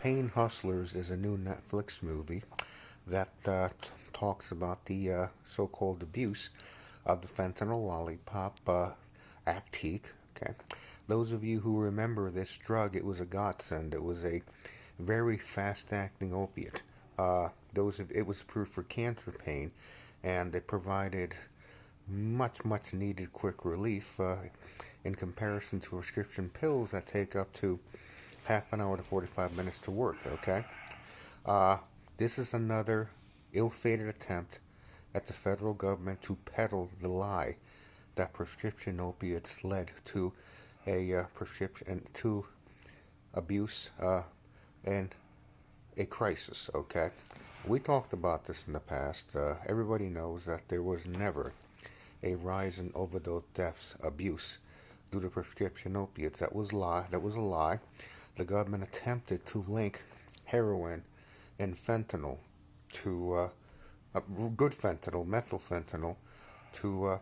Pain Hustlers is a new Netflix movie that talks about the so-called abuse of the fentanyl lollipop Actique. Okay, those of you who remember this drug, it was a godsend. It was a very fast-acting opiate. It was approved for cancer pain, and it provided much needed quick relief in comparison to prescription pills that take up to half an hour to 45 minutes to work. Okay, uh, this is another ill-fated attempt at the federal government to peddle the lie that prescription opiates led to a prescription to abuse and a crisis. Okay, we talked about this in the past. Everybody knows that there was never a rise in overdose deaths, abuse due to prescription opiates. That was lie. That was a lie. The government attempted to link heroin and fentanyl to good fentanyl, methylfentanyl, to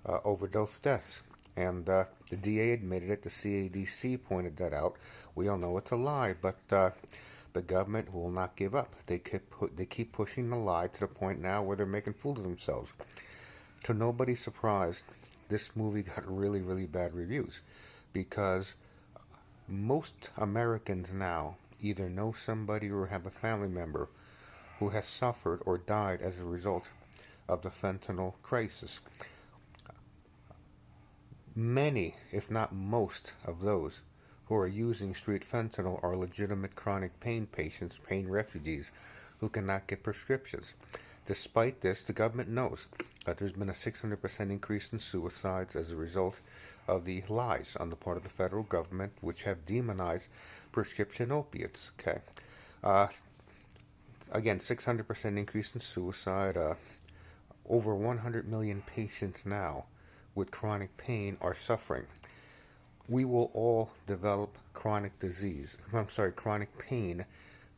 overdose deaths. And the DA admitted it. The CADC pointed that out. We all know it's a lie, but the government will not give up. They keep pushing the lie to the point now where they're making fools of themselves. To nobody's surprise, this movie got really bad reviews because most Americans now either know somebody or have a family member who has suffered or died as a result of the fentanyl crisis. Many, if not most, of those who are using street fentanyl are legitimate chronic pain patients, pain refugees, who cannot get prescriptions. Despite this, the government knows that there's been a 600% increase in suicides as a result of the lies on the part of the federal government, which have demonized prescription opiates. Okay, uh, again, 600% increase in suicide. Over 100 million patients now with chronic pain are suffering. We will all develop chronic disease. I'm sorry, chronic pain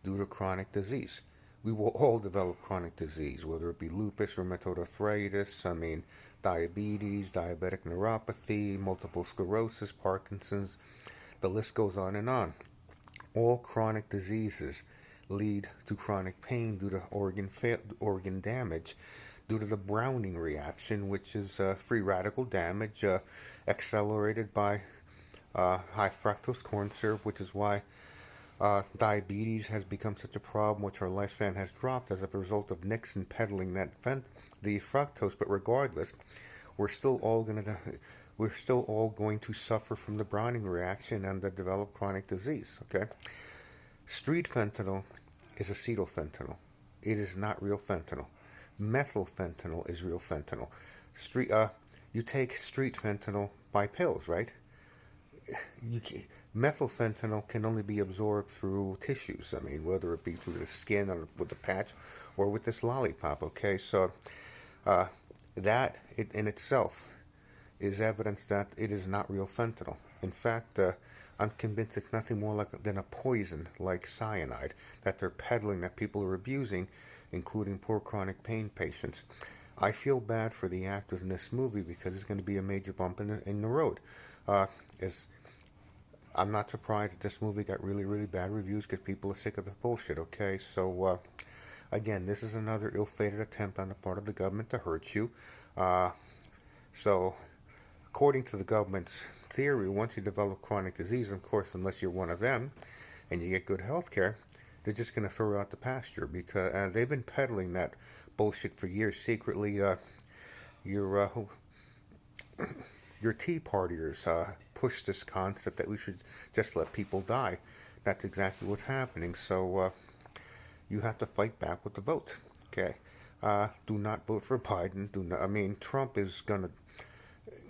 due to chronic disease. We will all develop chronic disease, whether it be lupus, rheumatoid arthritis, diabetes, diabetic neuropathy, multiple sclerosis, Parkinson's. The list goes on and on. All chronic diseases lead to chronic pain due to organ damage, due to the Browning reaction, which is free radical damage accelerated by high fructose corn syrup, which is why diabetes has become such a problem, which our lifespan has dropped as a result of Nixon peddling the fructose. But regardless, we're still all going to suffer from the Browning reaction and develop chronic disease. Okay, street fentanyl is acetylfentanyl. It is not real fentanyl. Methylfentanyl is real fentanyl. You take street fentanyl by pills, right? You Methylfentanyl can only be absorbed through tissues. I mean, whether it be through the skin or with the patch or with this lollipop. Okay, so uh, that in itself is evidence that it is not real fentanyl. In fact, I'm convinced it's nothing more than a poison like cyanide that they're peddling, that people are abusing, including poor chronic pain patients. I feel bad for the actors in this movie because it's going to be a major bump in the road. As I'm not surprised that this movie got really bad reviews because people are sick of the bullshit. Okay, so again, this is another ill-fated attempt on the part of the government to hurt you. Uh, so, according to the government's theory, once you develop chronic disease, of course, unless you're one of them and you get good health care, they're just going to throw you out the pasture because they've been peddling that bullshit for years secretly. Your your Tea Partiers push this concept that we should just let people die. That's exactly what's happening. So you have to fight back with the vote. Okay, do not vote for Biden. Do not. I mean, Trump is not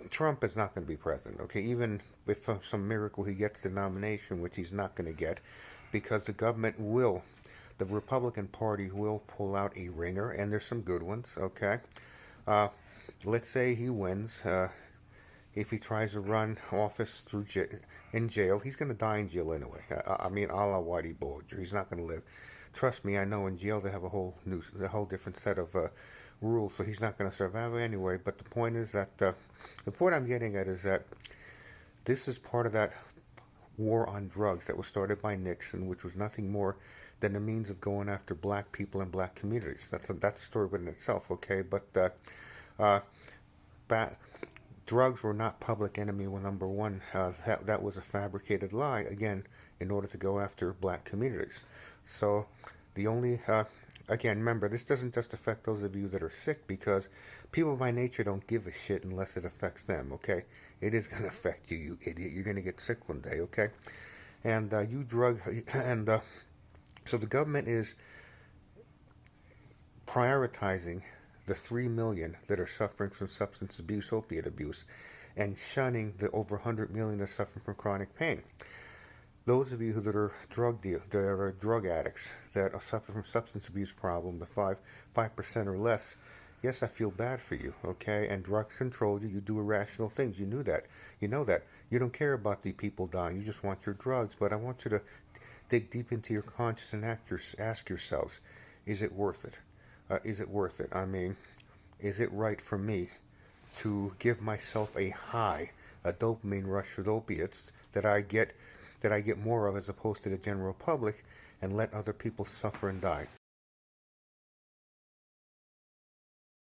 going to be president. Okay, even if some miracle he gets the nomination, which he's not going to get, because the Republican Party will pull out a ringer, and there's some good ones. Okay, uh, let's say he wins. If he tries to run office in jail, he's going to die in jail anyway. I mean, a la Whitey Bulger. He's not going to live. Trust me, I know in jail they have a whole different set of rules, so he's not going to survive anyway. But the point is that the point I'm getting at is that this is part of that war on drugs that was started by Nixon, which was nothing more than a means of going after black people and black communities. That's a story within itself, okay? But uh, ba- drugs were not public enemy number one. That was a fabricated lie, again, in order to go after black communities. So the only, again, remember, this doesn't just affect those of you that are sick, because people by nature don't give a shit unless it affects them, okay? It is going to affect you, you idiot. You're going to get sick one day, okay? And you drug, and so the government is prioritizing the 3 million that are suffering from substance abuse, opiate abuse, and shunning the over 100 million that are suffering from chronic pain. Those of you that are that are drug addicts, that are suffering from substance abuse problem, the 5% or less, yes, I feel bad for you, okay? And drugs control you. You do irrational things. You knew that. You know that. You don't care about the people dying. You just want your drugs. But I want you to dig deep into your conscience and ask yourselves, is it worth it? Is it worth it? I mean, is it right for me to give myself a high, a dopamine rush with opiates that I get more of as opposed to the general public, and let other people suffer and die?